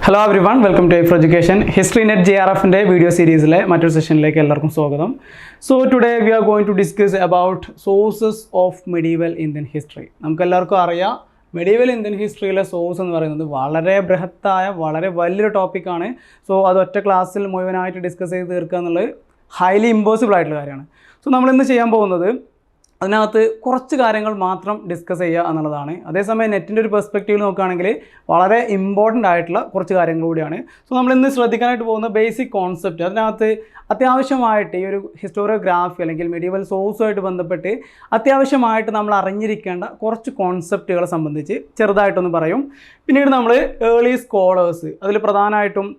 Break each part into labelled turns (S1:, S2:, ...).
S1: Hello everyone, welcome to A for Education. History Net JRF video series matter session like ellarkum swagatham. So today we are going to discuss about sources of medieval Indian history. Namukku ellarkum ariya medieval Indian history le source ennu parayunnathu valare brihattaya valare valliyoru topic aanu. So adu otta class il muivanaayittu discuss cheyidu theerkka ennallu highly impossible aayittulla karyana. So nammal innu cheyan povunnathu അതിനകത്ത് കുറച്ച് കാര്യങ്ങൾ മാത്രം discuss ചെയ്യുക എന്നുള്ളതാണ്. അതേസമയം നെറ്റിൻ്റെ ഒരു perspective നോക്കുകയാണെങ്കിൽ വളരെ ഇമ്പോർട്ടൻ്റ് ആയിട്ടുള്ള കുറച്ച് കാര്യങ്ങൾ കൂടിയാണ്. സോ നമ്മൾ ഇന്ന് ശ്രദ്ധിക്കാനായിട്ട് പോകുന്ന ബേസിക് കോൺസെപ്റ്റ്, അതിനകത്ത് അത്യാവശ്യമായിട്ട് ഈ ഒരു ഹിസ്റ്റോറിയോഗ്രാഫി അല്ലെങ്കിൽ മെഡീവൽ സോഴ്സുമായിട്ട് ബന്ധപ്പെട്ട് അത്യാവശ്യമായിട്ട് നമ്മൾ അറിഞ്ഞിരിക്കേണ്ട കുറച്ച് കോൺസെപ്റ്റുകളെ സംബന്ധിച്ച് ചെറുതായിട്ടൊന്ന് പറയും. പിന്നീട് നമ്മൾ ഏർലി സ്കോളേഴ്സ്, അതിൽ പ്രധാനമായിട്ടും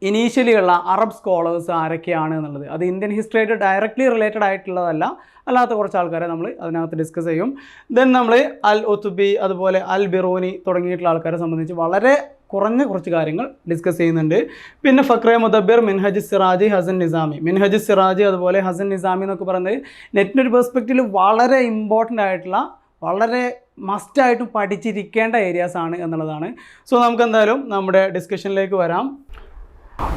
S1: ഇനീഷ്യലി ഉള്ള അറബ് സ്കോളേഴ്സ് ആരൊക്കെയാണ് എന്നുള്ളത്, അത് ഇന്ത്യൻ ഹിസ്റ്ററിയായിട്ട് ഡയറക്റ്റ്ലി റിലേറ്റഡ് ആയിട്ടുള്ളതല്ല, അല്ലാത്ത കുറച്ച് ആൾക്കാരെ നമ്മൾ അതിനകത്ത് ഡിസ്കസ് ചെയ്യും. ദെൻ നമ്മൾ അൽ ഒത്തുബി അതുപോലെ അൽ ബിറൂനി തുടങ്ങിയിട്ടുള്ള ആൾക്കാരെ സംബന്ധിച്ച് വളരെ കുറഞ്ഞ കുറച്ച് കാര്യങ്ങൾ ഡിസ്കസ് ചെയ്യുന്നുണ്ട്. പിന്നെ ഫക്രെ മുദബ്ബിർ, മിൻഹജ് സിറാജി, ഹസൻ നിസാമി. മിൻഹജ് സിറാജി അതുപോലെ ഹസൻ നിസാമി എന്നൊക്കെ പറയുന്നത് നെറ്റിൻ്റെ ഒരു പെർസ്പെക്റ്റീവിൽ വളരെ ഇമ്പോർട്ടൻ്റ് ആയിട്ടുള്ള വളരെ മസ്റ്റായിട്ടും പഠിച്ചിരിക്കേണ്ട ഏരിയാസാണ് എന്നുള്ളതാണ്. സോ നമുക്ക് എന്തായാലും നമ്മുടെ ഡിസ്കഷനിലേക്ക് വരാം.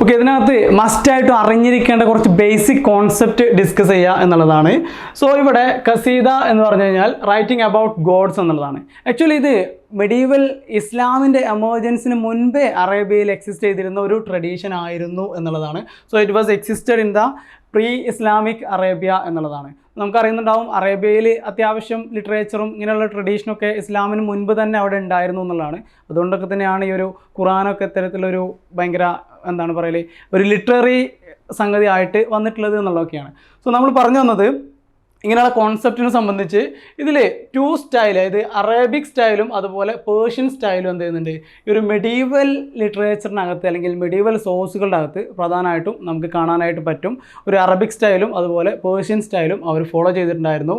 S1: ഓക്കെ, ഇതിനകത്ത് മസ്റ്റായിട്ടും അറിഞ്ഞിരിക്കേണ്ട കുറച്ച് ബേസിക് കോൺസെപ്റ്റ് ഡിസ്കസ് ചെയ്യുക എന്നുള്ളതാണ്. സോ ഇവിടെ ഖസീദ എന്ന് പറഞ്ഞു കഴിഞ്ഞാൽ റൈറ്റിംഗ് അബൌട്ട് ഗോഡ്സ് എന്നുള്ളതാണ്. ആക്ച്വലി ഇത് മെഡീവൽ ഇസ്ലാമിൻ്റെ എമർജൻസിന് മുൻപേ അറേബ്യയിൽ എക്സിസ്റ്റ് ചെയ്തിരുന്ന ഒരു ട്രഡീഷൻ ആയിരുന്നു എന്നുള്ളതാണ്. So it was existed in the pre Islamic Arabia എന്നുള്ളതാണ്. നമുക്കറിയുന്നുണ്ടാവും അറേബ്യയിൽ അത്യാവശ്യം ലിറ്ററേച്ചറും ഇങ്ങനെയുള്ള ട്രഡീഷനൊക്കെ ഇസ്ലാമിന് മുൻപ് തന്നെ അവിടെ ഉണ്ടായിരുന്നു എന്നുള്ളതാണ്. അതുകൊണ്ടൊക്കെ തന്നെയാണ് ഈ ഒരു ഖുറാനൊക്കെ ഇത്തരത്തിലൊരു ഭയങ്കര എന്താണ് പറയല് ഒരു ലിറ്റററി സംഗതി ആയിട്ട് വന്നിട്ടുള്ളത് എന്നുള്ളതൊക്കെയാണ്. സോ നമ്മൾ പറഞ്ഞു വന്നത് ഇങ്ങനെയുള്ള കോൺസെപ്റ്റിനെ സംബന്ധിച്ച് ഇതിൽ ടു സ്റ്റൈൽ, അതായത് അറേബിക് സ്റ്റൈലും അതുപോലെ പേർഷ്യൻ സ്റ്റൈലും എന്ത് ചെയ്യുന്നുണ്ട്, ഈ ഒരു മെഡീവൽ ലിറ്ററേച്ചറിനകത്ത് അല്ലെങ്കിൽ മെഡീവൽ സോഴ്സുകളുടെ അകത്ത് പ്രധാനമായിട്ടും നമുക്ക് കാണാനായിട്ട് പറ്റും. ഒരു അറബിക് സ്റ്റൈലും അതുപോലെ പേർഷ്യൻ സ്റ്റൈലും അവർ ഫോളോ ചെയ്തിട്ടുണ്ടായിരുന്നു.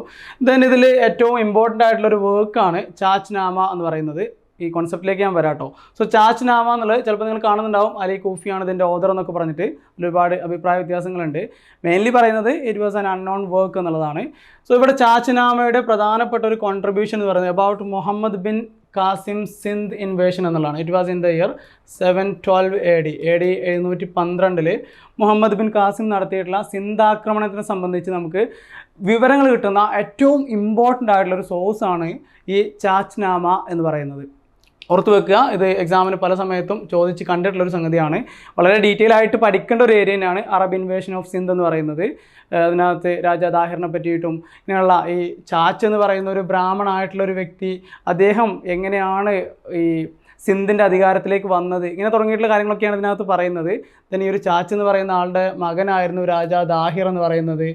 S1: ദെൻ ഇതിൽ ഏറ്റവും ഇമ്പോർട്ടൻ്റ് ആയിട്ടുള്ളൊരു വർക്കാണ് ചാച്ച് നാമ എന്ന് പറയുന്നത്. ഈ കോൺസെപ്റ്റിലേക്ക് ഞാൻ വരാം കേട്ടോ. സോ ചാച്ച് നാമ എന്നുള്ളത് ചിലപ്പോൾ നിങ്ങൾ കാണുന്നുണ്ടാവും, അലി കൂഫിയാണ് ഇതിൻ്റെ ഓദർ എന്നൊക്കെ പറഞ്ഞിട്ട് ഒരുപാട് അഭിപ്രായ വ്യത്യാസങ്ങളുണ്ട്. മെയിൻലി പറയുന്നത് it was an unknown work എന്നുള്ളതാണ്. സോ ഇവിടെ ചാച്ച് നാമയുടെ പ്രധാനപ്പെട്ട ഒരു കോൺട്രിബ്യൂഷൻ എന്ന് പറയുന്നത് about Muhammad bin Qasim Sindh invasion എന്നുള്ളതാണ്. It was in the year 712 AD 712 Muhammad bin Qasim നടത്തിയിട്ടുള്ള സിന്ധ് ആക്രമണത്തിനെ സംബന്ധിച്ച് നമുക്ക് വിവരങ്ങൾ കിട്ടുന്ന ഏറ്റവും ഇമ്പോർട്ടൻ്റ് ആയിട്ടുള്ളൊരു സോഴ്സാണ് ഈ ചാച്ച് നാമ എന്ന് പറയുന്നത്. ഓർത്ത് വെക്കുക, ഇത് എക്സാമിന് പല സമയത്തും ചോദിച്ച് കണ്ടിട്ടുള്ളൊരു സംഗതിയാണ്. വളരെ ഡീറ്റെയിൽ ആയിട്ട് പഠിക്കേണ്ട ഒരു ഏരിയ തന്നെയാണ് അറബ് ഇൻവേഷൻ ഓഫ് സിന്ധ് എന്ന് പറയുന്നത്. അതിനകത്ത് രാജാ ദാഹിറിനെ പറ്റിയിട്ടും ഇങ്ങനെയുള്ള ഈ ചാച്ച് എന്ന് പറയുന്ന ഒരു ബ്രാഹ്മണായിട്ടുള്ളൊരു വ്യക്തി, അദ്ദേഹം എങ്ങനെയാണ് ഈ സിന്ധിൻ്റെ അധികാരത്തിലേക്ക് വന്നത്, ഇങ്ങനെ തുടങ്ങിയിട്ടുള്ള കാര്യങ്ങളൊക്കെയാണ് ഇതിനകത്ത് പറയുന്നത്. then ഈ ഒരു ചാച്ച് എന്ന് പറയുന്ന ആളുടെ മകനായിരുന്നു രാജാ ദാഹിർ എന്ന് പറയുന്നത്.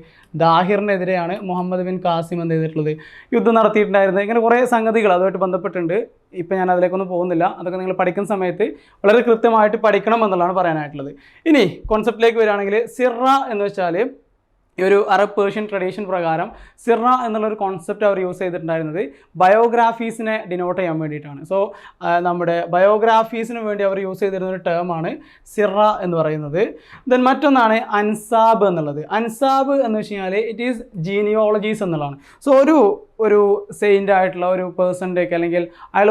S1: ദാഹിറിനെതിരെയാണ് മുഹമ്മദ് ബിൻ കാസിം എന്ത് ചെയ്തിട്ടുള്ളത്, യുദ്ധം നടത്തിയിട്ടുണ്ടായിരുന്നത്. ഇങ്ങനെ കുറേ സംഗതികൾ അതുമായിട്ട് ബന്ധപ്പെട്ടുണ്ട്. ഇപ്പം ഞാൻ അതിലേക്കൊന്നും പോകുന്നില്ല. അതൊക്കെ നിങ്ങൾ പഠിക്കുന്ന സമയത്ത് വളരെ കൃത്യമായിട്ട് പഠിക്കണം എന്നുള്ളതാണ് പറയാനായിട്ടുള്ളത്. ഇനി കോൺസെപ്റ്റിലേക്ക് വരികയാണെങ്കിൽ സിറ എന്ന് വെച്ചാൽ ഈ ഒരു അറബ് പേർഷ്യൻ ട്രഡീഷൻ പ്രകാരം സിറ എന്നുള്ളൊരു കോൺസെപ്റ്റ് അവർ യൂസ് ചെയ്തിട്ടുണ്ടായിരുന്നത് ബയോഗ്രാഫീസിനെ ഡിനോട്ട് ചെയ്യാൻ വേണ്ടിയിട്ടാണ്. സോ നമ്മുടെ ബയോഗ്രാഫീസിന് വേണ്ടി അവർ യൂസ് ചെയ്തിരുന്ന ഒരു ടേമാണ് സിറ എന്ന് പറയുന്നത്. ദെൻ മറ്റൊന്നാണ് അൻസാബ് എന്നുള്ളത്. അൻസാബ് എന്ന് വെച്ച് കഴിഞ്ഞാൽ ഇറ്റ് ഈസ് ജീനിയോളജീസ് എന്നുള്ളതാണ്. സോ ഒരു സെയിൻ്റ് ആയിട്ടുള്ള ഒരു പേഴ്സൻ്റെയൊക്കെ അല്ലെങ്കിൽ അയാൾ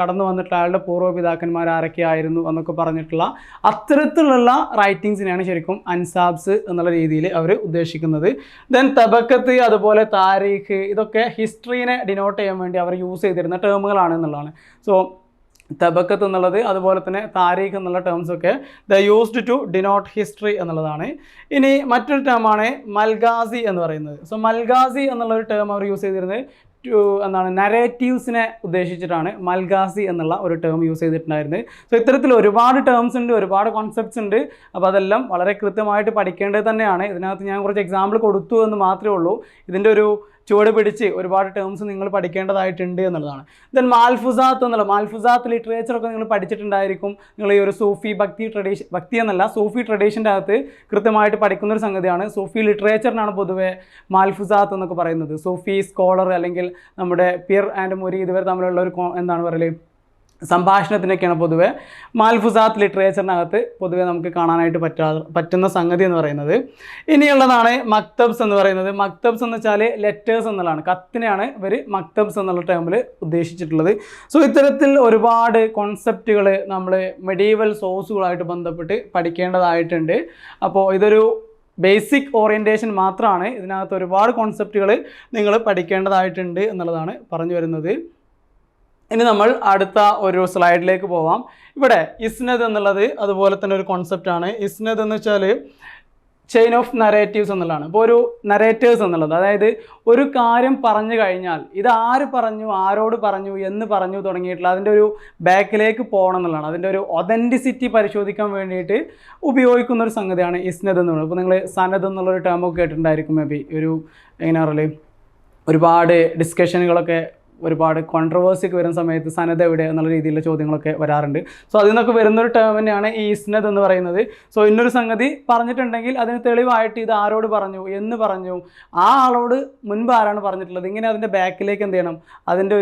S1: കടന്നു വന്നിട്ടുള്ള അയാളുടെ പൂർവ്വപിതാക്കന്മാർ ആരൊക്കെയായിരുന്നു എന്നൊക്കെ പറഞ്ഞിട്ടുള്ള അത്തരത്തിലുള്ള റൈറ്റിങ്സിനെയാണ് ശരിക്കും അൻസാബ്സ് എന്നുള്ള രീതിയിൽ അവർ ഉദ്ദേശിക്കുന്നത്. ദെൻ തബക്കത്ത് അതുപോലെ താരീഖ്, ഇതൊക്കെ ഹിസ്റ്ററീനെ ഡിനോട്ട് ചെയ്യാൻ വേണ്ടി അവർ യൂസ് ചെയ്തിരുന്ന ടേമുകളാണ് എന്നുള്ളതാണ്. സോ തബക്കത്ത് എന്നുള്ളത് അതുപോലെ തന്നെ താരീഖ് എന്നുള്ള ടേംസൊക്കെ the used to denote history എന്നുള്ളതാണ്. ഇനി മറ്റൊരു ടേമാണ് മൽഗാസി എന്ന് പറയുന്നത്. സോ മൽഗാസി എന്നുള്ളൊരു ടേം അവർ യൂസ് ചെയ്തിരുന്നത് നരേറ്റീവ്സിനെ ഉദ്ദേശിച്ചിട്ടാണ് മൽഗാസി എന്നുള്ള ഒരു ടേം യൂസ് ചെയ്തിട്ടുണ്ടായിരുന്നത്. സോ ഇത്തരത്തിൽ ഒരുപാട് ടേംസ് ഉണ്ട്, ഒരുപാട് കോൺസെപ്റ്റ്സ് ഉണ്ട്. അപ്പോൾ അതെല്ലാം വളരെ കൃത്യമായിട്ട് പഠിക്കേണ്ടത് തന്നെയാണ്. ഇതിനകത്ത് ഞാൻ കുറച്ച് എക്സാമ്പിൾ കൊടുത്തു എന്ന് മാത്രമേ ഉള്ളൂ. ഇതിൻ്റെ ഒരു ചുവട് പിടിച്ച് ഒരുപാട് ടേംസ് നിങ്ങൾ പഠിക്കേണ്ടതായിട്ടുണ്ട് എന്നുള്ളതാണ്. ദെൻ മാൽഫുസാത്ത് ലിറ്ററേച്ചറൊക്കെ നിങ്ങൾ പഠിച്ചിട്ടുണ്ടായിരിക്കും. നിങ്ങൾ ഈ ഒരു സൂഫി ഭക്തി എന്നല്ല സൂഫി ട്രഡീഷൻ്റെ അകത്ത് കൃത്യമായിട്ട് പഠിക്കുന്നൊരു സംഗതിയാണ്. സൂഫി ലിറ്ററേച്ചറിനാണ് പൊതുവെ മാൽഫുസാത്ത് എന്നൊക്കെ പറയുന്നത്. സൂഫി സ്കോളർ അല്ലെങ്കിൽ നമ്മുടെ പിയർ ആൻഡ് മുരീദ് ഇവർ തമ്മിലുള്ള ഒരു എന്താണ് പറയല് സംഭാഷണത്തിനൊക്കെയാണ് പൊതുവെ മാൽഫുസാത്ത് ലിറ്ററേച്ചറിനകത്ത് പൊതുവെ നമുക്ക് കാണാനായിട്ട് പറ്റുന്ന സംഗതി എന്ന് പറയുന്നത്. ഇനിയുള്ളതാണ് മക്തബ്സ് എന്ന് പറയുന്നത്. മക്തബ്സ് എന്ന് വെച്ചാൽ ലെറ്റേഴ്സ് എന്നുള്ളതാണ്, കത്തിനെയാണ് ഇവർ മക്തബ്സ് എന്നുള്ള ടേമിൽ ഉദ്ദേശിച്ചിട്ടുള്ളത്. സോ ഇത്തരത്തിൽ ഒരുപാട് കോൺസെപ്റ്റുകൾ നമ്മൾ മെഡീവൽ സോഴ്സുകളായിട്ട് ബന്ധപ്പെട്ട് പഠിക്കേണ്ടതായിട്ടുണ്ട്. അപ്പോൾ ഇതൊരു ബേസിക് ഓറിയൻറ്റേഷൻ മാത്രമാണ്, ഇതിനകത്ത് ഒരുപാട് കോൺസെപ്റ്റുകൾ നിങ്ങൾ പഠിക്കേണ്ടതായിട്ടുണ്ട് എന്നുള്ളതാണ് പറഞ്ഞു വരുന്നത്. ഇനി നമ്മൾ അടുത്ത ഒരു സ്ലൈഡിലേക്ക് പോവാം. ഇവിടെ ഇസ്നദ് എന്നുള്ളത് അതുപോലെ തന്നെ ഒരു കോൺസെപ്റ്റാണ്. ഇസ്നദ് എന്ന് വെച്ചാൽ ചെയിൻ ഓഫ് നരേറ്റീവ്സ് എന്നുള്ളതാണ്. ഇപ്പോൾ ഒരു നരേറ്റേഴ്സ് എന്നുള്ളത്, അതായത് ഒരു കാര്യം പറഞ്ഞു കഴിഞ്ഞാൽ ഇത് ആര് പറഞ്ഞു, ആരോട് പറഞ്ഞു എന്ന് പറഞ്ഞു തുടങ്ങിയിട്ടുള്ള അതിൻ്റെ ഒരു ബാക്കിലേക്ക് പോകണം എന്നുള്ളതാണ്. അതിൻ്റെ ഒരു ഒതൻറ്റിസിറ്റി പരിശോധിക്കാൻ വേണ്ടിയിട്ട് ഉപയോഗിക്കുന്ന ഒരു സംഗതിയാണ് ഇസ്നദ് എന്ന് പറയുന്നത്. ഇപ്പോൾ നിങ്ങൾ സനദ് എന്നുള്ളൊരു ടേമൊക്കെ കേട്ടിട്ടുണ്ടായിരിക്കും. മേ ബി ഒരു എങ്ങനെ പറയല്, ഒരുപാട് ഡിസ്കഷനുകളൊക്കെ, ഒരുപാട് കോൺട്രവേഴ്സിക്ക് വരുന്ന സമയത്ത് സനദ് എവിടെ എന്നുള്ള രീതിയിലുള്ള ചോദ്യങ്ങളൊക്കെ വരാറുണ്ട്. സോ അതിൽ നിന്നൊക്കെ വരുന്നൊരു ടേം തന്നെയാണ് ഈ ഇസ്നദ് എന്ന് പറയുന്നത്. സോ ഇന്നൊരു സംഗതി പറഞ്ഞിട്ടുണ്ടെങ്കിൽ അതിന് തെളിവായിട്ട് ഇത് ആരോട് പറഞ്ഞു, എന്ന് പറഞ്ഞു, ആ ആളോട് മുൻപ് ആരാണ് പറഞ്ഞിട്ടുള്ളത്, ഇങ്ങനെ അതിൻ്റെ ബാക്കിലേക്ക് എന്ത് ചെയ്യണം, അതിൻ്റെ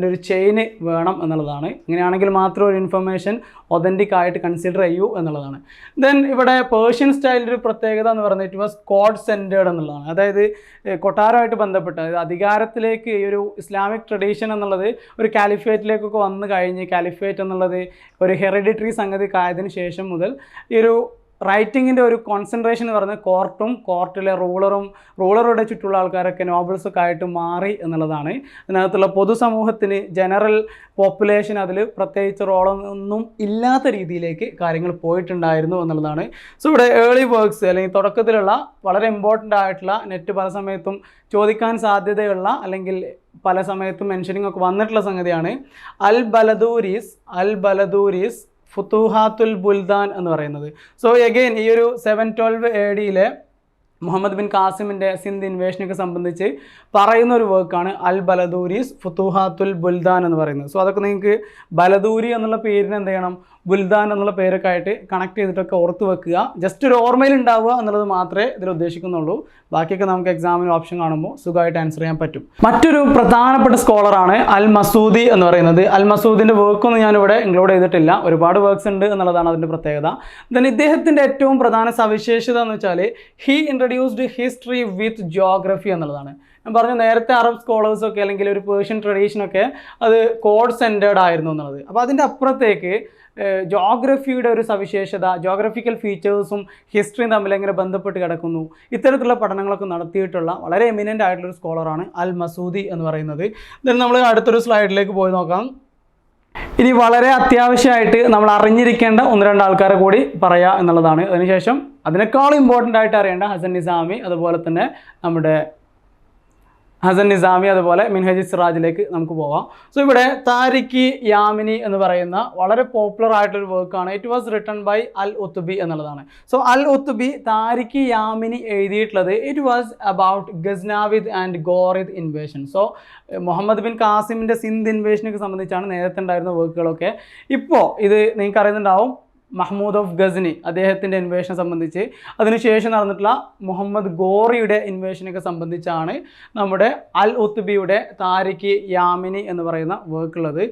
S1: ഒരു ചെയിന് വേണം എന്നുള്ളതാണ്. ഇങ്ങനെയാണെങ്കിൽ മാത്രം ഒരു ഇൻഫർമേഷൻ ഒതൻറ്റിക് ആയിട്ട് കൺസിഡർ ചെയ്യൂ എന്നുള്ളതാണ്. ദെൻ ഇവിടെ പേർഷ്യൻ സ്റ്റൈലിൻ്റെ ഒരു പ്രത്യേകത എന്ന് പറയുന്നത് ഇറ്റ് വാസ് കോഡ് സെൻറ്റേർഡ് എന്നുള്ളതാണ്. അതായത് കൊട്ടാരമായിട്ട് ബന്ധപ്പെട്ട്, അതായത് അധികാരത്തിലേക്ക് ഈ ഒരു ഇസ്ലാമിക് ട്രഡീഷൻ എന്നുള്ളത് ഒരു കാലിഫേറ്റിലേക്കൊക്കെ വന്നു കഴിഞ്ഞ്, കാലിഫേറ്റ് എന്നുള്ളത് ഒരു ഹെറിഡിറ്ററി സംഗതി ആയതിനു ശേഷം മുതൽ ഈ ഒരു റൈറ്റിങ്ങിൻ്റെ ഒരു കോൺസെൻട്രേഷൻ എന്ന് പറയുന്നത് കോർട്ടിലെ റൂളറുടെ ചുറ്റുള്ള ആൾക്കാരൊക്കെ നോബിൾസൊക്കെ ആയിട്ട് മാറി എന്നുള്ളതാണ്. അതിനകത്തുള്ള പൊതുസമൂഹത്തിന്, ജനറൽ പോപ്പുലേഷൻ അതിൽ പ്രത്യേകിച്ച് റോളൊന്നും ഇല്ലാത്ത രീതിയിലേക്ക് കാര്യങ്ങൾ പോയിട്ടുണ്ടായിരുന്നു എന്നുള്ളതാണ്. സോ ഇവിടെ ഏർലി വർക്ക്സ് അല്ലെങ്കിൽ തുടക്കത്തിലുള്ള വളരെ ഇമ്പോർട്ടൻ്റ് ആയിട്ടുള്ള, നെറ്റ് പല സമയത്തും ചോദിക്കാൻ സാധ്യതയുള്ള അല്ലെങ്കിൽ പല സമയത്തും മെൻഷനിങ് ഒക്കെ വന്നിട്ടുള്ള സംഗതിയാണ് അൽ ബലദൂരീസ് ഫുതൂഹാത്തുൽ ബുൽദാൻ എന്ന് പറയുന്നത്. സോ എഗെയിൻ ഈ ഒരു 712 AD മുഹമ്മദ് ബിൻ കാസിമിൻ്റെ സിന്ധ് ഇൻവേഷനൊക്കെ സംബന്ധിച്ച് പറയുന്ന ഒരു വർക്കാണ് അൽ ബലദൂരീസ് ഫുതൂഹാത്തുൽ ബുൽദാൻ എന്ന് പറയുന്നത്. സോ അതൊക്കെ നിങ്ങൾക്ക് ബലദൂരി എന്നുള്ള പേരിന് എന്ത് ചെയ്യണം, ബുൽദാൻ എന്നുള്ള പേരൊക്കെ ആയിട്ട് കണക്ട് ചെയ്തിട്ടൊക്കെ ഓർത്ത് വെക്കുക. ജസ്റ്റ് ഒരു ഓർമ്മയിൽ ഉണ്ടാവുക എന്നുള്ളത് മാത്രമേ ഇതിൽ ഉദ്ദേശിക്കുന്നുള്ളൂ. ബാക്കിയൊക്കെ നമുക്ക് എക്സാമിന് ഓപ്ഷൻ കാണുമ്പോൾ സുഖമായിട്ട് ആൻസർ ചെയ്യാൻ പറ്റും. മറ്റൊരു പ്രധാനപ്പെട്ട സ്കോളറാണ് അൽ മസൂദി എന്ന് പറയുന്നത്. അൽ മസൂദിൻ്റെ വർക്കൊന്നും ഞാനിവിടെ ഇൻക്ലൂഡ് ചെയ്തിട്ടില്ല, ഒരുപാട് വർക്ക്സ് ഉണ്ട് എന്നുള്ളതാണ് അതിൻ്റെ പ്രത്യേകത. ദെൻ ഇദ്ദേഹത്തിൻ്റെ ഏറ്റവും പ്രധാന സവിശേഷത എന്ന് വെച്ചാൽ he introduced history with geography എന്നുള്ളതാണ്. ഞാൻ പറഞ്ഞു നേരത്തെ അറബ് സ്കോളേഴ്സൊക്കെ അല്ലെങ്കിൽ ഒരു പേർഷ്യൻ ട്രഡീഷനൊക്കെ അത് കോഡ് സെൻറ്റേർഡ് ആയിരുന്നു എന്നുള്ളത്. അപ്പോൾ അതിൻ്റെ അപ്പുറത്തേക്ക് ജോഗ്രഫിയുടെ ഒരു സവിശേഷത, ജോഗ്രഫിക്കൽ ഫീച്ചേഴ്സും ഹിസ്റ്ററിയും തമ്മിൽ എങ്ങനെ ബന്ധപ്പെട്ട് കിടക്കുന്നു, ഇത്തരത്തിലുള്ള പഠനങ്ങളൊക്കെ നടത്തിയിട്ടുള്ള വളരെ എമിനൻ്റ് ആയിട്ടുള്ളൊരു സ്കോളറാണ് അൽ മസൂദി എന്ന് പറയുന്നത്. ദെൻ നമ്മൾ അടുത്തൊരു സ്ലൈഡിലേക്ക് പോയി നോക്കാം. ഇനി വളരെ അത്യാവശ്യമായിട്ട് നമ്മൾ അറിഞ്ഞിരിക്കേണ്ട 1-2 ആൾക്കാരെ കൂടി പറയുക എന്നുള്ളതാണ്. അതിനുശേഷം അതിനേക്കാളും ഇമ്പോർട്ടൻ്റ് ആയിട്ട് അറിയേണ്ട ഹസൻ നിസാമി, അതുപോലെ തന്നെ നമ്മുടെ അതുപോലെ മിൻഹജ് സിറാജിലേക്ക് നമുക്ക് പോവാം. സോ ഇവിടെ താരിഖി യാമിനി എന്ന് പറയുന്ന വളരെ പോപ്പുലർ ആയിട്ടൊരു വർക്കാണ്. It was written by al Utbi എന്നുള്ളതാണ്. So al Utbi Tarikhi Yamini എഴുതിയിട്ടുള്ളത് it was about Ghaznavid and Ghorid invasion. So Muhammad bin കാസിമിൻ്റെ സിന്ധ് ഇൻവേഷനൊക്കെ സംബന്ധിച്ചാണ് നേരത്തെ ഉണ്ടായിരുന്ന വർക്കുകളൊക്കെ. ഇപ്പോൾ ഇത് നിങ്ങൾക്ക് അറിയുന്നുണ്ടാവും, മഹ്മൂദ് ഓഫ് ഗസ്നി അദ്ദേഹത്തിൻ്റെ ഇൻവേഷനെ സംബന്ധിച്ച്, അതിനുശേഷം നടന്നിട്ടുള്ള മുഹമ്മദ് ഗോറിയുടെ ഇൻവേഷനൊക്കെ സംബന്ധിച്ചാണ് നമ്മുടെ അൽ ഉത്തുബിയുടെ താരിഖി യാമിനി എന്ന് പറയുന്ന വർക്കുള്ളത്.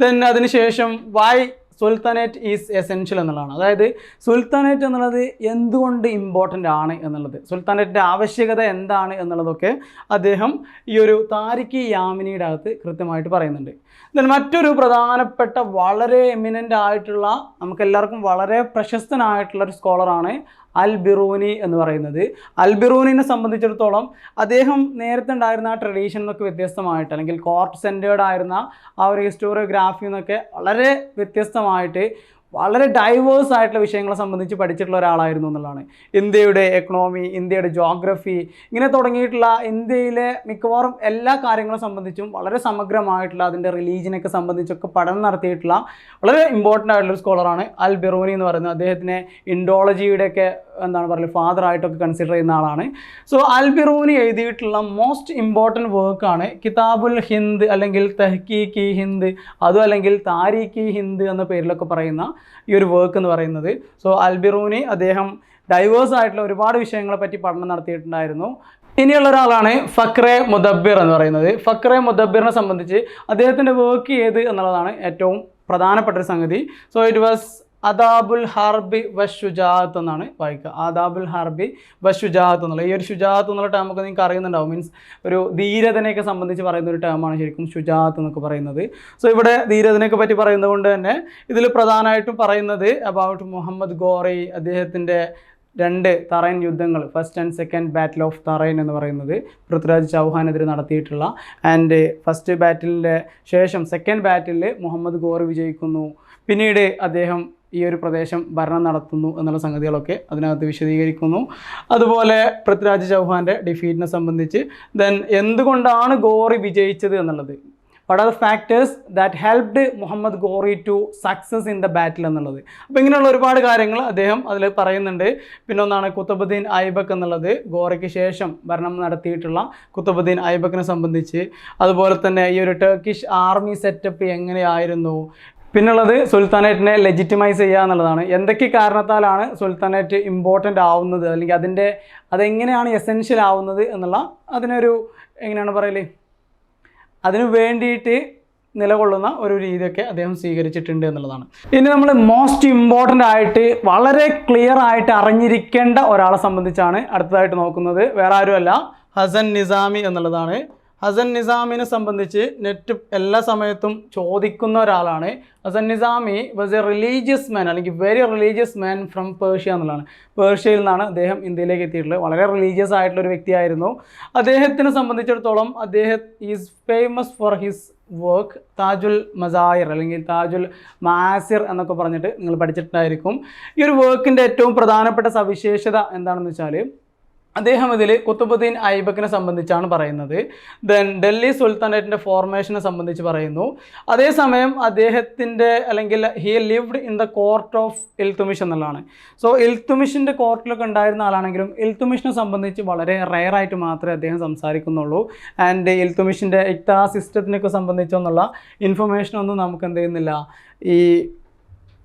S1: ദെൻ അതിനുശേഷം വൈ സുൽത്താനേറ്റ് ഈസ് എസെൻഷ്യൽ എന്നുള്ളതാണ്. അതായത് സുൽത്താനേറ്റ് എന്നുള്ളത് എന്തുകൊണ്ട് ഇമ്പോർട്ടൻ്റ് ആണ് എന്നുള്ളത്, സുൽത്താനേറ്റിൻ്റെ ആവശ്യകത എന്താണ് എന്നുള്ളതൊക്കെ അദ്ദേഹം ഈ ഒരു താരിഖി യാമിനിയുടെ അകത്ത് കൃത്യമായിട്ട് പറയുന്നുണ്ട്. ദെൻ മറ്റൊരു പ്രധാനപ്പെട്ട വളരെ എമിനൻ്റ് ആയിട്ടുള്ള, നമുക്കെല്ലാവർക്കും വളരെ പ്രശസ്തനായിട്ടുള്ള ഒരു സ്കോളറാണ് അൽ ബിറൂനി എന്ന് പറയുന്നത്. അൽ ബിറൂനിനെ സംബന്ധിച്ചിടത്തോളം അദ്ദേഹം നേരത്തെ ഉണ്ടായിരുന്ന ആ ട്രഡീഷൻ എന്നൊക്കെ വ്യത്യസ്തമായിട്ട്, അല്ലെങ്കിൽ കോർട്ട് സെൻറ്റേർഡ് ആയിരുന്ന ആ ഒരു ഹിസ്റ്റോറിയോഗ്രാഫി എന്നൊക്കെ വളരെ വ്യത്യസ്തമായിട്ട് വളരെ ഡൈവേഴ്സ് ആയിട്ടുള്ള വിഷയങ്ങളെ സംബന്ധിച്ച് പഠിച്ചിട്ടുള്ള ഒരാളായിരുന്നു എന്നുള്ളതാണ്. ഇന്ത്യയുടെ എക്കണോമി, ഇന്ത്യയുടെ ജോഗ്രഫി, ഇങ്ങനെ തുടങ്ങിയിട്ടുള്ള ഇന്ത്യയിലെ മിക്കവാറും എല്ലാ കാര്യങ്ങളെ സംബന്ധിച്ചും വളരെ സമഗ്രമായിട്ടുള്ള അതിൻ്റെ റിലീജിയനൊക്കെ സംബന്ധിച്ചൊക്കെ പഠനം നടത്തിയിട്ടുള്ള വളരെ ഇമ്പോർട്ടൻ്റ് ആയിട്ടുള്ളൊരു സ്കോളറാണ് അൽ ബിറൂനി എന്ന് പറയുന്നത്. അദ്ദേഹത്തിനെ ഇൻഡോളജിയുടെയൊക്കെ എന്താണ് പറയുക ഫാദറായിട്ടൊക്കെ കൺസിഡർ ചെയ്യുന്ന ആളാണ്. സോ അൽ ബിറൂനി എഴുതിയിട്ടുള്ള മോസ്റ്റ് ഇമ്പോർട്ടൻറ്റ് വർക്കാണ് കിതാബുൽ ഹിന്ദ്, അല്ലെങ്കിൽ തഹ്കീഖി ഹിന്ദ്, അതും അല്ലെങ്കിൽ താരിഖി ഹിന്ദ് എന്ന പേരിലൊക്കെ പറയുന്ന ഈ ഒരു വർക്ക് എന്ന് പറയുന്നത്. സോ അൽ ബിറൂനി അദ്ദേഹം ഡൈവേഴ്സ് ആയിട്ടുള്ള ഒരുപാട് വിഷയങ്ങളെ പറ്റി പഠനം നടത്തിയിട്ടുണ്ടായിരുന്നു. ഇനിയുള്ള ഒരാളാണ് ഫക്രെ മുദബ്ബിർ എന്ന് പറയുന്നത്. ഫക്രെ മുദബ്ബിറിനെ സംബന്ധിച്ച് അദ്ദേഹത്തിൻ്റെ വർക്ക് ഏത് എന്നുള്ളതാണ് ഏറ്റവും പ്രധാനപ്പെട്ട ഒരു സംഗതി. സോ ഇറ്റ് വാസ് അദാബുൽ ഹർബി വശുജാത്ത് എന്നാണ് വായിക്കുക. ആദാബുൽ ഹർബി വശുജാത്ത് എന്നുള്ള ഈ ഒരു ഷുജാത്ത് എന്നുള്ള ടേമൊക്കെ നിങ്ങൾക്ക് അറിയുന്നുണ്ടാവും. മീൻസ് ഒരു ധീരതനെയൊക്കെ സംബന്ധിച്ച് പറയുന്ന ഒരു ടേമാണ് ശരിക്കും ഷുജാത്ത് എന്നൊക്കെ പറയുന്നത്. സോ ഇവിടെ ധീരതനെയൊക്കെ പറ്റി പറയുന്നത് കൊണ്ട് തന്നെ ഇതിൽ പ്രധാനമായിട്ടും പറയുന്നത് അബൌട്ട് മുഹമ്മദ് ഗോറി, അദ്ദേഹത്തിൻ്റെ 2 തറൈൻ യുദ്ധങ്ങൾ, first and second battle of Tarain എന്ന് പറയുന്നത് പൃഥ്വിരാജ് ചൗഹാനെതിരെ നടത്തിയിട്ടുള്ള, ആൻഡ് ഫസ്റ്റ് ബാറ്റിലിൻ്റെ ശേഷം സെക്കൻഡ് ബാറ്റിൽ മുഹമ്മദ് ഗോറി വിജയിക്കുന്നു, പിന്നീട് അദ്ദേഹം ഈ ഒരു പ്രദേശം ഭരണം നടത്തുന്നു എന്നുള്ള സംഗതികളൊക്കെ അതിനകത്ത് വിശദീകരിക്കുന്നു. അതുപോലെ പൃഥ്വിരാജ് ചൗഹാൻ്റെ ഡിഫീറ്റിനെ സംബന്ധിച്ച്, ദെൻ എന്തുകൊണ്ടാണ് ഗോറി വിജയിച്ചത് എന്നുള്ളത്, what are the factors that helped Muhammad Ghori to success in the battle എന്നുള്ളത്. അപ്പോൾ ഇങ്ങനെയുള്ള ഒരുപാട് കാര്യങ്ങൾ അദ്ദേഹം അതിൽ പറയുന്നുണ്ട്. പിന്നെ ഒന്നാണ് കുത്തബുദ്ദീൻ ഐബക്ക് എന്നുള്ളത്, ഗോറിക്ക് ശേഷം ഭരണം നടത്തിയിട്ടുള്ള കുത്തബുദ്ദീൻ ഐബക്കിനെ സംബന്ധിച്ച്. അതുപോലെ തന്നെ ഈ ഒരു ടർക്കിഷ് ആർമി സെറ്റപ്പ് എങ്ങനെയായിരുന്നു. പിന്നുള്ളത് സുൽത്താനേറ്റിനെ ലെജിറ്റിമൈസ് ചെയ്യുക എന്നുള്ളതാണ്. എന്തൊക്കെ കാരണത്താലാണ് സുൽത്താനേറ്റ് ഇമ്പോർട്ടൻ്റ് ആവുന്നത്, അല്ലെങ്കിൽ അതെങ്ങനെയാണ് എസെൻഷ്യൽ ആവുന്നത് എന്നുള്ള അതിനൊരു എങ്ങനെയാണ് പറയല്, അതിനു വേണ്ടിയിട്ട് നിലകൊള്ളുന്ന ഒരു രീതിയൊക്കെ അദ്ദേഹം സ്വീകരിച്ചിട്ടുണ്ട് എന്നുള്ളതാണ്. ഇനി നമ്മൾ മോസ്റ്റ് ഇമ്പോർട്ടൻ്റ് ആയിട്ട് വളരെ ക്ലിയർ ആയിട്ട് അറിഞ്ഞിരിക്കേണ്ട ഒരാളെ സംബന്ധിച്ചാണ് അടുത്തതായിട്ട് നോക്കുന്നത്. വേറെ ആരുമല്ല, ഹസൻ നിസാമി എന്നുള്ളതാണ്. ഹസൻ നിസാമിനെ സംബന്ധിച്ച് നെറ്റ് എല്ലാ സമയത്തും ചോദിക്കുന്ന ഒരാളാണ്. Hasan Nizami was a religious man, അല്ലെങ്കിൽ very religious man from Persia എന്നുള്ളതാണ്. പേർഷ്യയിൽ നിന്നാണ് അദ്ദേഹം ഇന്ത്യയിലേക്ക് എത്തിയിട്ടുള്ളത്. വളരെ റിലീജിയസ് ആയിട്ടുള്ള ഒരു വ്യക്തിയായിരുന്നു. അദ്ദേഹത്തിനെ സംബന്ധിച്ചിടത്തോളം അദ്ദേഹം is famous for his work Tajul Maasir, അല്ലെങ്കിൽ താജുൽ മാസിർ എന്നൊക്കെ പറഞ്ഞിട്ട് നിങ്ങൾ പഠിച്ചിട്ടുണ്ടായിരിക്കും. ഈ ഒരു വർക്കിൻ്റെ ഏറ്റവും പ്രധാനപ്പെട്ട സവിശേഷത എന്താണെന്ന് വെച്ചാൽ, അദ്ദേഹം ഇതിൽ കുത്തുബുദ്ദീൻ ഐബക്കിനെ സംബന്ധിച്ചാണ് പറയുന്നത്. ദെൻ ഡൽഹി സുൽത്താനേറ്റിൻ്റെ ഫോർമേഷനെ സംബന്ധിച്ച് പറയുന്നു. അതേസമയം അദ്ദേഹത്തിൻ്റെ, അല്ലെങ്കിൽ he lived in the court of Iltutmish എന്നുള്ളതാണ്. സോ ഇൽത്തുമിഷിൻ്റെ കോർട്ടിലൊക്കെ ഉണ്ടായിരുന്ന ആളാണെങ്കിലും ഇൽത്തുമിഷിനെ സംബന്ധിച്ച് വളരെ റെയറായിട്ട് മാത്രമേ അദ്ദേഹം സംസാരിക്കുന്നുള്ളൂ. ആൻഡ് ഇൽത്തുമിഷിൻ്റെ ഇക്താ സിസ്റ്റത്തിനൊക്കെ സംബന്ധിച്ചൊന്നുള്ള ഇൻഫർമേഷനൊന്നും നമുക്ക് എന്ത് ചെയ്യുന്നില്ല, ഈ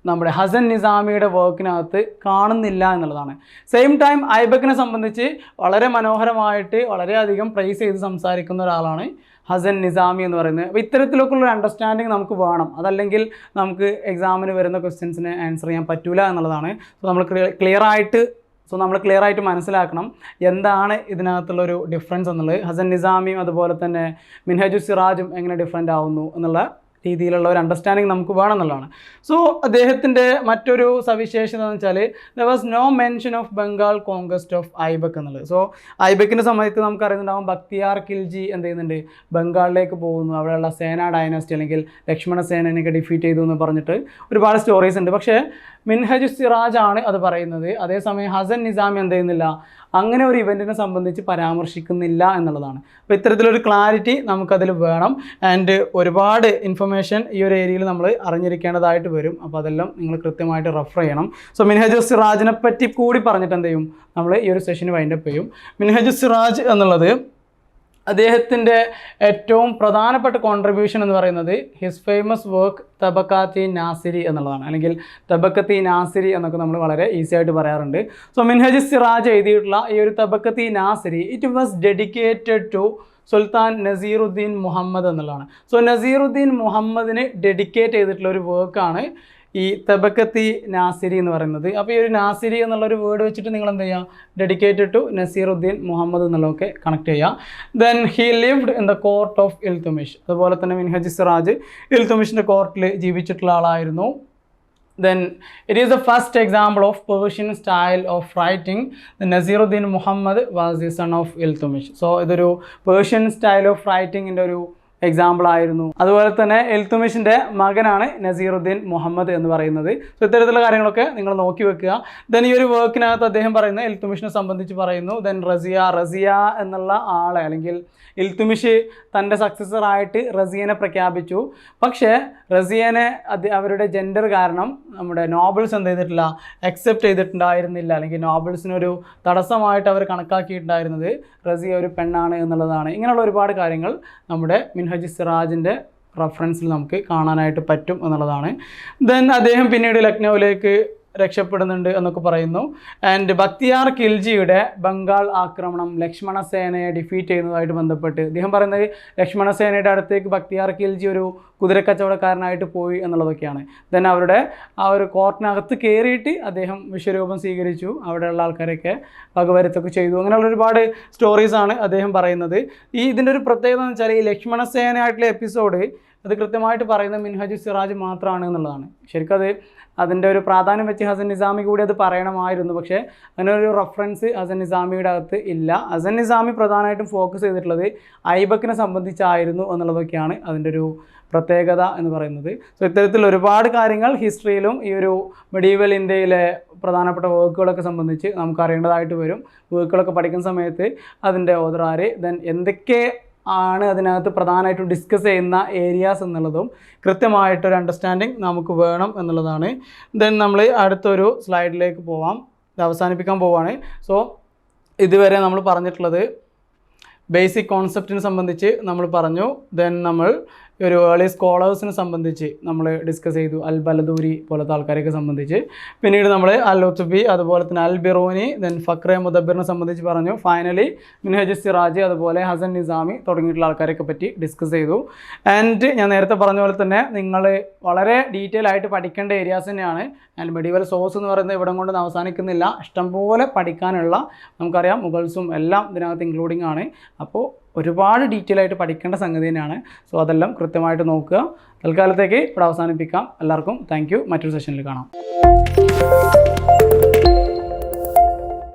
S1: നമ്മുടെ ഹസൻ നിസാമിയുടെ വർക്കിനകത്ത് കാണുന്നില്ല എന്നുള്ളതാണ്. സെയിം ടൈം ഐബക്കിനെ സംബന്ധിച്ച് വളരെ മനോഹരമായിട്ട് വളരെയധികം പ്രൈസ് ചെയ്ത് സംസാരിക്കുന്ന ഒരാളാണ് ഹസൻ നിസാമി എന്ന് പറയുന്നത്. അപ്പോൾ ഇത്തരത്തിലൊക്കെയുള്ള അണ്ടർസ്റ്റാൻഡിങ് നമുക്ക് വേണം, അതല്ലെങ്കിൽ നമുക്ക് എക്സാമിന് വരുന്ന ക്വസ്റ്റ്യൻസിന് ആൻസർ ചെയ്യാൻ പറ്റില്ല എന്നുള്ളതാണ്. സോ നമ്മൾ ക്ലിയർ ആയിട്ട് മനസ്സിലാക്കണം എന്താണ് ഇതിനകത്തുള്ളൊരു ഡിഫറൻസ് എന്നുള്ളത്. ഹസൻ നിസാമിയും അതുപോലെ തന്നെ മിൻഹജു സിറാജും എങ്ങനെ ഡിഫറൻ്റ് ആവുന്നു എന്നുള്ള രീതിയിലുള്ള ഒരു അണ്ടർസ്റ്റാൻഡിങ് നമുക്ക് വേണമെന്നുള്ളതാണ്. സോ അദ്ദേഹത്തിൻ്റെ മറ്റൊരു സവിശേഷത എന്ന് വെച്ചാൽ, there was no mention of Bengal conquest of Aibak എന്നുള്ളത്. സോ ഐബക്കിൻ്റെ സമയത്ത് നമുക്കറിയുന്നുണ്ടാവും ബക്തിയാർ ഖിൽജി എന്ത് ചെയ്യുന്നുണ്ട്, ബംഗാളിലേക്ക് പോകുന്നു, അവിടെയുള്ള സേന ഡൈനാസ്റ്റി അല്ലെങ്കിൽ ലക്ഷ്മണ സേനനെയൊക്കെ ഡിഫീറ്റ് ചെയ്തു എന്ന് പറഞ്ഞിട്ട് ഒരുപാട് സ്റ്റോറീസ് ഉണ്ട്. പക്ഷേ മിൻഹജു സിറാജ് ആണ് അത് പറയുന്നത്. അതേസമയം ഹസൻ നിസാമി എന്ത് ചെയ്യുന്നില്ല, അങ്ങനെ ഒരു ഇവൻറ്റിനെ സംബന്ധിച്ച് പരാമർശിക്കുന്നില്ല എന്നുള്ളതാണ്. അപ്പോൾ ഇത്തരത്തിലൊരു ക്ലാരിറ്റി നമുക്കതിൽ വേണം. ആൻഡ് ഒരുപാട് ഇൻഫർമേഷൻ ഈ ഒരു ഏരിയയിൽ നമ്മൾ അറിഞ്ഞിരിക്കേണ്ടതായിട്ട് വരും. അപ്പോൾ അതെല്ലാം നിങ്ങൾ കൃത്യമായിട്ട് റെഫർ ചെയ്യണം. സോ മിൻഹജു സിറാജിനെ പറ്റി കൂടി പറഞ്ഞിട്ട് എന്ത് ചെയ്യും, നമ്മൾ ഈ ഒരു സെഷൻ വൈൻഡപ്പ് ചെയ്യും. മിൻഹജു സിറാജ് എന്നുള്ളത് അദ്ദേഹത്തിൻ്റെ ഏറ്റവും പ്രധാനപ്പെട്ട കോൺട്രിബ്യൂഷൻ എന്ന് പറയുന്നത് ഹിസ് ഫേമസ് വർക്ക് തബക്കാത്തി നാസിരി എന്നുള്ളതാണ്, അല്ലെങ്കിൽ തബക്കത്തി നാസിരി എന്നൊക്കെ നമ്മൾ വളരെ ഈസി ആയിട്ട് പറയാറുണ്ട്. സോ മിൻഹജ് സിറാജ് എഴുതിയിട്ടുള്ള ഈ ഒരു തബക്കത്തി Nasiri, it was dedicated to സുൽത്താൻ നസീറുദ്ദീൻ മുഹമ്മദ് എന്നുള്ളതാണ്. സോ നസീറുദ്ദീൻ മുഹമ്മദിന് ഡെഡിക്കേറ്റ് ചെയ്തിട്ടുള്ള ഒരു വർക്കാണ് ഈ തബക്കത്തി നാസിരി എന്ന് പറയുന്നത്. അപ്പോൾ ഈ ഒരു നാസിരി എന്നുള്ളൊരു വേർഡ് വെച്ചിട്ട് നിങ്ങൾ എന്ത് ചെയ്യുക, ഡെഡിക്കേറ്റഡ് ടു നസീറുദ്ദീൻ മുഹമ്മദ് എന്നുള്ളതൊക്കെ കണക്ട് ചെയ്യുക. Then he lived in the court of Iltutmish. അതുപോലെ തന്നെ മിൻഹജ് സിറാജ് ഇൽത്തുമിഷിൻ്റെ കോർട്ടിൽ ജീവിച്ചിട്ടുള്ള ആളായിരുന്നു. Then it is the first example of Persian style of writing. The Naziruddin Muhammad was the son of Iltutmish. So ഇതൊരു പേർഷ്യൻ സ്റ്റൈൽ ഓഫ് റൈറ്റിങ്ങിൻ്റെ ഒരു example ആയിരുന്നു. അതുപോലെ തന്നെ ഇൽത്തുമിഷിൻ്റെ മകനാണ് നസീറുദ്ദീൻ മുഹമ്മദ് എന്ന് പറയുന്നത്. സോ ഇത്തരത്തിലുള്ള കാര്യങ്ങളൊക്കെ നിങ്ങൾ നോക്കി വെക്കുക. ദെൻ ഈ ഒരു വർക്കിനകത്ത് അദ്ദേഹം പറയുന്നത് ഇൽത്തുമിഷിനെ സംബന്ധിച്ച് പറയുന്നു. ദെൻ റസിയ എന്നുള്ള ആളെ, അല്ലെങ്കിൽ ഇൽത്തുമിഷ് തൻ്റെ സക്സസറായിട്ട് റസിയനെ പ്രഖ്യാപിച്ചു. പക്ഷേ റസിയനെ അവരുടെ ജെൻഡർ കാരണം നമ്മുടെ നോബിൾസ് എന്ത് ചെയ്തിട്ടില്ല, അക്സെപ്റ്റ് ചെയ്തിട്ടുണ്ടായിരുന്നില്ല, അല്ലെങ്കിൽ നോബിൾസിനൊരു തടസ്സമായിട്ട് അവർ കണക്കാക്കിയിട്ടുണ്ടായിരുന്നത് റസിയ ഒരു പെണ്ണാണ് എന്നുള്ളതാണ്. ഇങ്ങനെയുള്ള ഒരുപാട് കാര്യങ്ങൾ നമ്മുടെ മിൻഹജ് സിറാജിൻ്റെ റഫറൻസിൽ നമുക്ക് കാണാനായിട്ട് പറ്റും എന്നുള്ളതാണ്. ദെൻ അദ്ദേഹം പിന്നീട് ലക്നൗവിലേക്ക് രക്ഷപ്പെടുന്നുണ്ട് എന്നൊക്കെ പറയുന്നു. ആൻഡ് ബക്തിയാർ ഖിൽജിയുടെ ബംഗാൾ ആക്രമണം ലക്ഷ്മണസേനയെ ഡിഫീറ്റ് ചെയ്യുന്നതായിട്ട് ബന്ധപ്പെട്ട് അദ്ദേഹം പറയുന്നത് ലക്ഷ്മണസേനയുടെ അടുത്തേക്ക് ബക്തിയാർ ഖിൽജി ഒരു കുതിരക്കച്ചവടക്കാരനായിട്ട് പോയി എന്നുള്ളതൊക്കെയാണ്. ദെൻ അവരുടെ ആ ഒരു കോർട്ടിനകത്ത് കയറിയിട്ട് അദ്ദേഹം വിശ്വരൂപം സ്വീകരിച്ചു, അവിടെയുള്ള ആൾക്കാരൊക്കെ വകവരുത്തൊക്കെ ചെയ്തു. അങ്ങനെയുള്ള ഒരുപാട് സ്റ്റോറീസാണ് അദ്ദേഹം പറയുന്നത്. ഇതിൻ്റെ ഒരു പ്രത്യേകത എന്ന് വെച്ചാൽ ഈ ലക്ഷ്മണസേനയായിട്ടുള്ള എപ്പിസോഡ് അത് കൃത്യമായിട്ട് പറയുന്നത് മിൻഹാജ് സിറാജ് മാത്രമാണ് എന്നുള്ളതാണ്. ശരിക്കും അതിൻ്റെ ഒരു പ്രാധാന്യം വെച്ച് ഹസൻ നിസാമി കൂടി അത് പറയണമായിരുന്നു. പക്ഷേ അങ്ങനെ ഒരു റെഫറൻസ് ഹസൻ നിസാമിയുടെ അകത്ത് ഇല്ല. ഹസൻ നിസാമി പ്രധാനമായിട്ടും ഫോക്കസ് ചെയ്തിട്ടുള്ളത് ഐബക്കിനെ സംബന്ധിച്ചായിരുന്നു എന്നുള്ളതൊക്കെയാണ് അതിൻ്റെ ഒരു പ്രത്യേകത എന്ന് പറയുന്നത്. സോ ഇത്തരത്തിൽ ഒരുപാട് കാര്യങ്ങൾ ഹിസ്റ്ററിയിലും ഈ ഒരു മെഡീവൽ ഇന്ത്യയിലെ പ്രധാനപ്പെട്ട വർക്കുകളൊക്കെ സംബന്ധിച്ച് നമുക്ക് അറിയേണ്ടതായിട്ട് വരും. വർക്കുകളൊക്കെ പഠിക്കുന്ന സമയത്ത് അതിൻ്റെ ഓതർ ആര്, ദെൻ എന്തൊക്കെ ആണ് അതിനകത്ത് പ്രധാനമായിട്ടും ഡിസ്കസ് ചെയ്യുന്ന ഏരിയാസ് എന്നുള്ളതും കൃത്യമായിട്ടൊരു അണ്ടർസ്റ്റാൻഡിങ് നമുക്ക് വേണം എന്നുള്ളതാണ്. ദെൻ നമ്മൾ അടുത്തൊരു സ്ലൈഡിലേക്ക് പോവാം, ഇത് അവസാനിപ്പിക്കാൻ പോവാണ്. സോ ഇതുവരെ നമ്മൾ പറഞ്ഞിട്ടുള്ളത് ബേസിക് കോൺസെപ്റ്റിനെ സംബന്ധിച്ച് നമ്മൾ പറഞ്ഞു. ദെൻ നമ്മൾ ഒരു ഏർലി സ്കോളേഴ്സിനെ സംബന്ധിച്ച് നമ്മൾ ഡിസ്കസ് ചെയ്തു, അൽ ബലദൂരി പോലത്തെ ആൾക്കാരെയൊക്കെ സംബന്ധിച്ച്. പിന്നീട് നമ്മൾ അൽ ഉത്ബി, അതുപോലെ തന്നെ അൽ ബിറൂനി, ദെൻ ഫക്രെ മുദബ്ബിറിനെ സംബന്ധിച്ച് പറഞ്ഞു. ഫൈനലി മിൻഹാജ് സിറാജ്, അതുപോലെ ഹസൻ നിസാമി തുടങ്ങിയിട്ടുള്ള ആൾക്കാരെയൊക്കെ പറ്റി ഡിസ്കസ് ചെയ്തു. ആൻഡ് ഞാൻ നേരത്തെ പറഞ്ഞ പോലെ തന്നെ നിങ്ങൾ വളരെ ഡീറ്റെയിൽ ആയിട്ട് പഠിക്കേണ്ട ഏരിയാസ് തന്നെയാണ്. ആൻഡ് മെഡീവൽ സോഴ്സ് എന്ന് പറയുന്നത് ഇവിടെ കൊണ്ട് അവസാനിക്കുന്നില്ല, ഇഷ്ടംപോലെ പഠിക്കാനുള്ള നമുക്കറിയാം, മുഗൾസും എല്ലാം ഇതിനകത്ത് ഇൻക്ലൂഡിങ് ആണ്. അപ്പോൾ ഒരുപാട് ഡീറ്റെയിൽ ആയിട്ട് പഠിക്കേണ്ട സംഗതി തന്നെയാണ്. സോ അതെല്ലാം കൃത്യമായിട്ട് നോക്കുക. തൽക്കാലത്തേക്ക് ഇവിടെ അവസാനിപ്പിക്കാം. എല്ലാവർക്കും താങ്ക് യു. മറ്റൊരു സെഷനിൽ കാണാം.